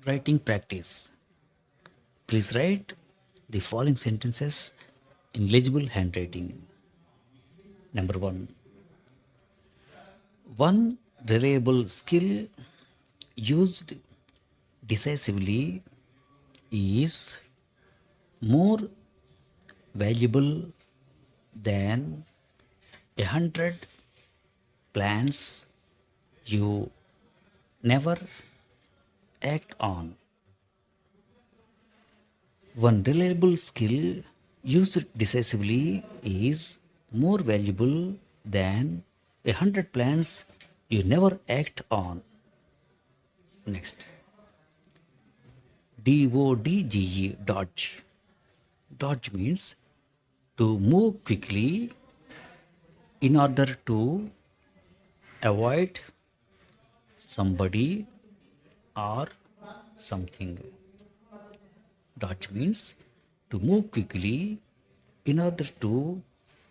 Writing practice. Please write the following sentences in legible handwriting. Number one reliable skill used decisively is more valuable than 100 plans you never act on. One reliable skill used decisively is more valuable than 100 plans you never act on. Next, DODGE, dodge. Dodge means to move quickly in order to avoid somebody or something. Dodge means to move quickly in order to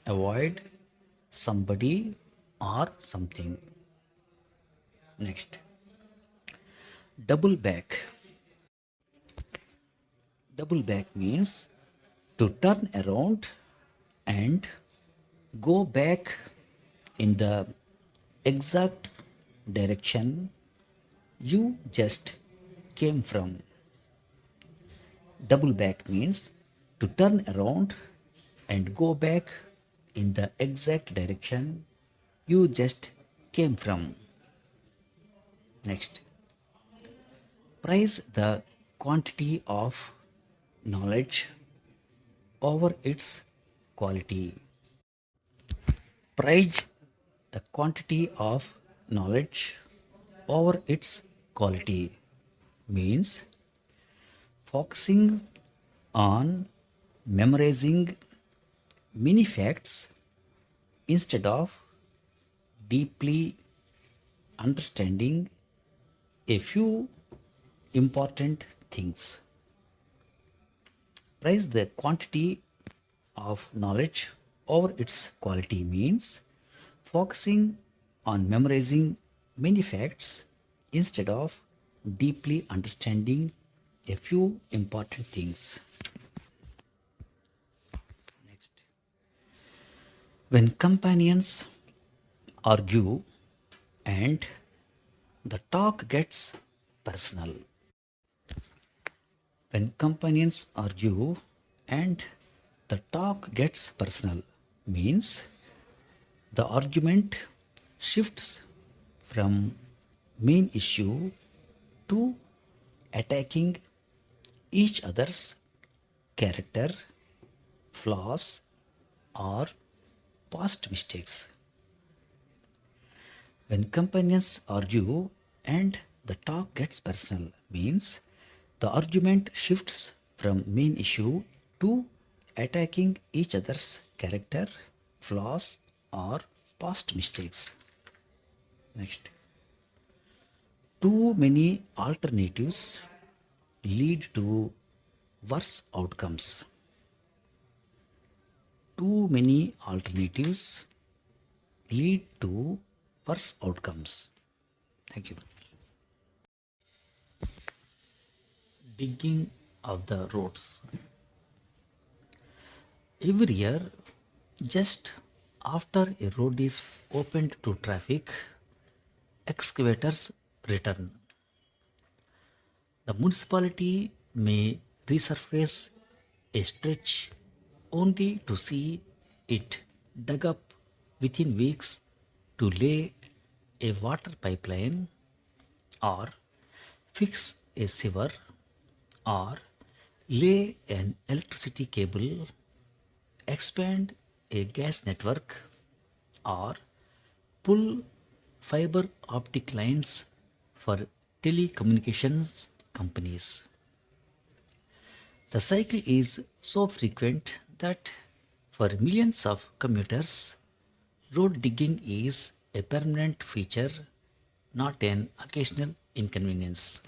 avoid somebody or something. Next, double back. Double back means to turn around and go back in the exact direction you just came from. Double back means to turn around and go back in the exact direction you just came from. Next, price the quantity of knowledge over its quality. Price the quantity of knowledge over its quality means focusing on memorizing many facts instead of deeply understanding a few important things. Price the quantity of knowledge over its quality means focusing on memorizing many facts instead of deeply understanding a few important things. Next, when companions argue and the talk gets personal. When companions argue and the talk gets personal means the argument shifts from main issue to attacking each other's character, flaws, or past mistakes. When companions argue and the talk gets personal means the argument shifts from main issue to attacking each other's character, flaws, or past mistakes. Next, too many alternatives lead to worse outcomes. Too many alternatives lead to worse outcomes. Thank you. Digging of the roads. Every year, just after a road is opened to traffic, excavators return. The municipality may resurface a stretch only to see it dug up within weeks to lay a water pipeline or fix a sewer or lay an electricity cable, expand a gas network, or pull fiber optic lines for telecommunications companies. The cycle is so frequent that for millions of commuters, road digging is a permanent feature, not an occasional inconvenience.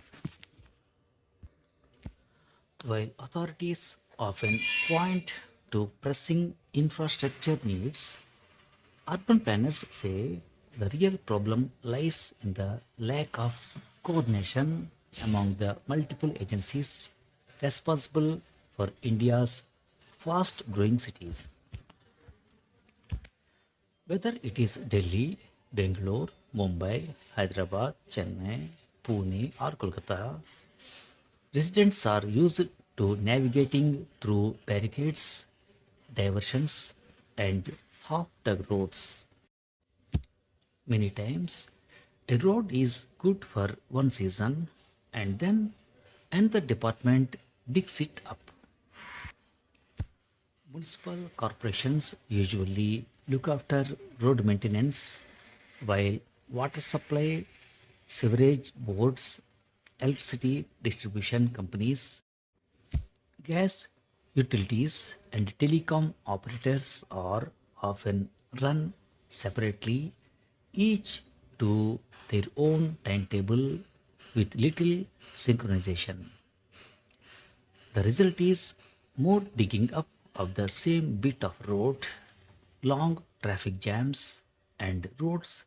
While authorities often point to pressing infrastructure needs, urban planners say the real problem lies in the lack of coordination among the multiple agencies responsible for India's fast growing cities. Whether it is Delhi, Bangalore, Mumbai, Hyderabad, Chennai, Pune, or Kolkata, residents are used to navigating through barricades, diversions, and half dug roads. Many times, a road is good for one season and then another department digs it up. Municipal corporations usually look after road maintenance while water supply, sewerage boards, electricity distribution companies, gas utilities, and telecom operators are often run separately, each to their own timetable with little synchronization. The result is more digging up of the same bit of road, long traffic jams, and roads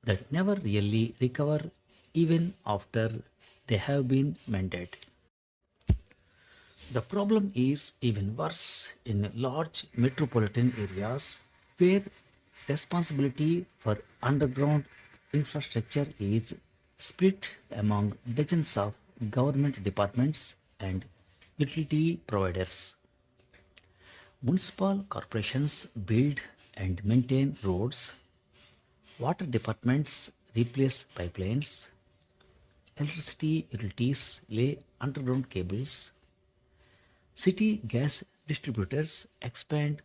that never really recover even after they have been mended. The problem is even worse in large metropolitan areas where responsibility for underground infrastructure is split among dozens of government departments and utility providers. Municipal corporations build and maintain roads, water departments replace pipelines, electricity utilities lay underground cables, city gas distributors expand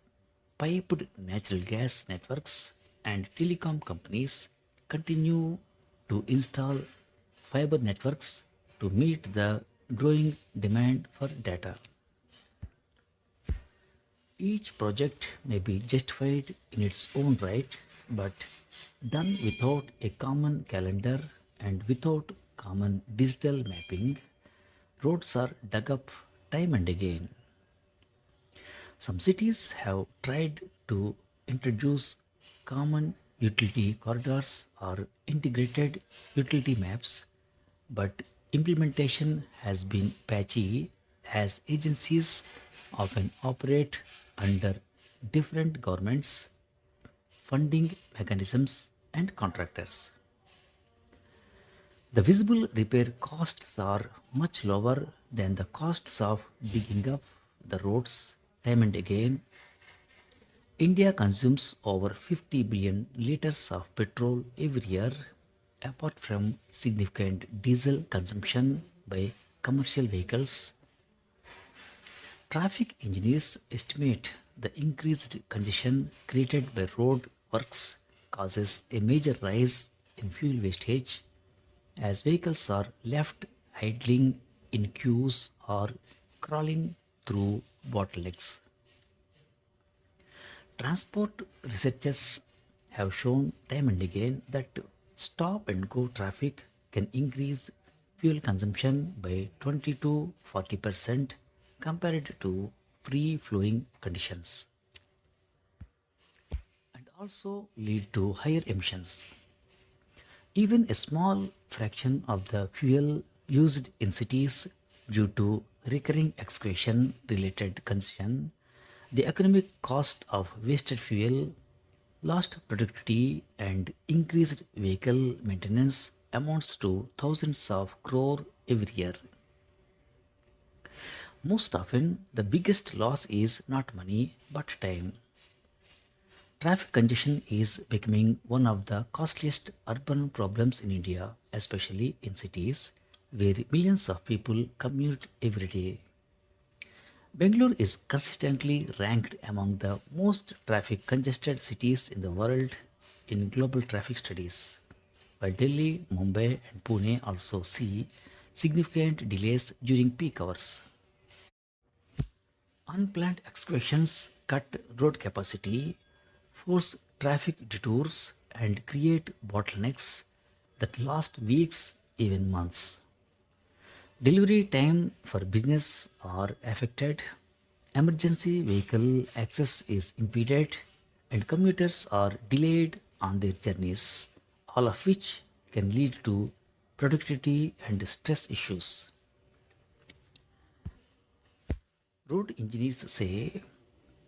piped natural gas networks, and telecom companies continue to install fiber networks to meet the growing demand for data. Each project may be justified in its own right, but done without a common calendar and without common digital mapping, roads are dug up time and again. Some cities have tried to introduce common utility corridors or integrated utility maps, but implementation has been patchy as agencies often operate under different governments, funding mechanisms, and contractors. The visible repair costs are much lower than the costs of digging up the roads time and again. India consumes over 50 billion liters of petrol every year, apart from significant diesel consumption by commercial vehicles. Traffic engineers estimate the increased congestion created by road works causes a major rise in fuel wastage as vehicles are left idling in queues or crawling through bottlenecks. Transport researchers have shown time and again that stop and go traffic can increase fuel consumption by 20 to 40% compared to free flowing conditions and also lead to higher emissions. Even a small fraction of the fuel used in cities due to recurring excavation related consumption, the economic cost of wasted fuel, lost productivity, and increased vehicle maintenance amounts to thousands of crore every year. Most often, the biggest loss is not money but time. Traffic congestion is becoming one of the costliest urban problems in India, especially in cities where millions of people commute every day. Bangalore is consistently ranked among the most traffic congested cities in the world in global traffic studies, while Delhi, Mumbai, and Pune also see significant delays during peak hours. Unplanned excavations cut road capacity, force traffic detours, and create bottlenecks that last weeks, even months. Delivery time for business are affected, emergency vehicle access is impeded, and commuters are delayed on their journeys, all of which can lead to productivity, and stress issues. Road engineers say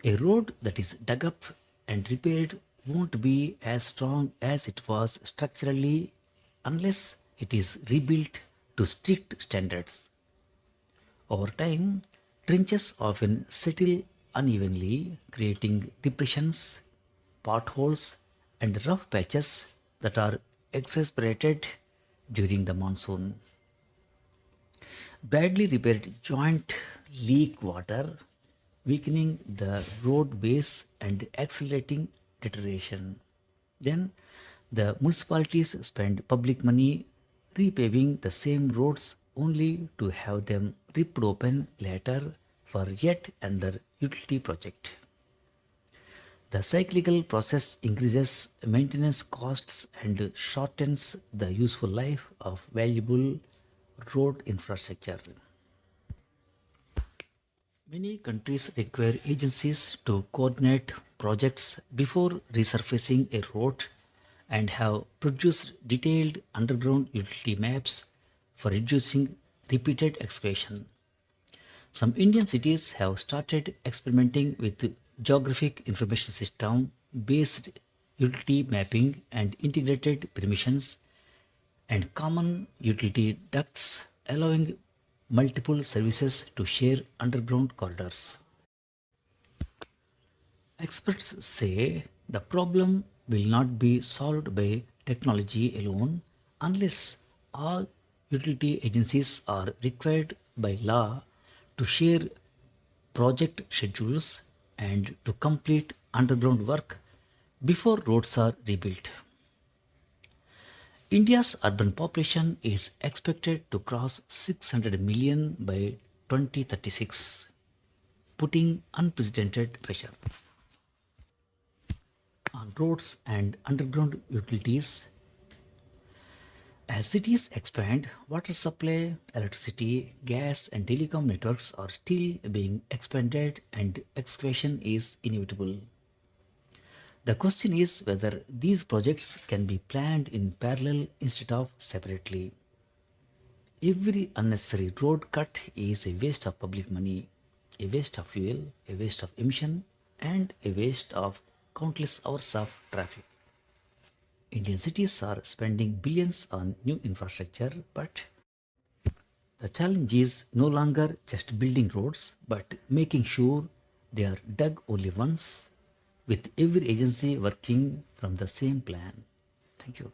a road that is dug up and repaired won't be as strong as it was structurally unless it is rebuilt to strict standards. Over time, trenches often settle unevenly, creating depressions, potholes, and rough patches that are exacerbated during the monsoon. Badly repaired joint leak water, weakening the road base and accelerating deterioration. Then the municipalities spend public money repaving the same roads only to have them ripped open later for yet another utility project. The cyclical process increases maintenance costs and shortens the useful life of valuable road infrastructure. Many countries require agencies to coordinate projects before resurfacing a road and have produced detailed underground utility maps for reducing repeated excavation. Some Indian cities have started experimenting with geographic information system based utility mapping and integrated permissions and common utility ducts, allowing multiple services to share underground corridors. Experts say the problem will not be solved by technology alone unless all utility agencies are required by law to share project schedules and to complete underground work before roads are rebuilt. India's urban population is expected to cross 600 million by 2036, putting unprecedented pressure on roads and underground utilities. As cities expand, water supply, electricity, gas, and telecom networks are still being expanded, and excavation is inevitable. The question is whether these projects can be planned in parallel instead of separately. Every unnecessary road cut is a waste of public money, a waste of fuel, a waste of emission, and a waste of countless hours of traffic. Indian cities are spending billions on new infrastructure, but the challenge is no longer just building roads, but making sure they are dug only once, with every agency working from the same plan. Thank you.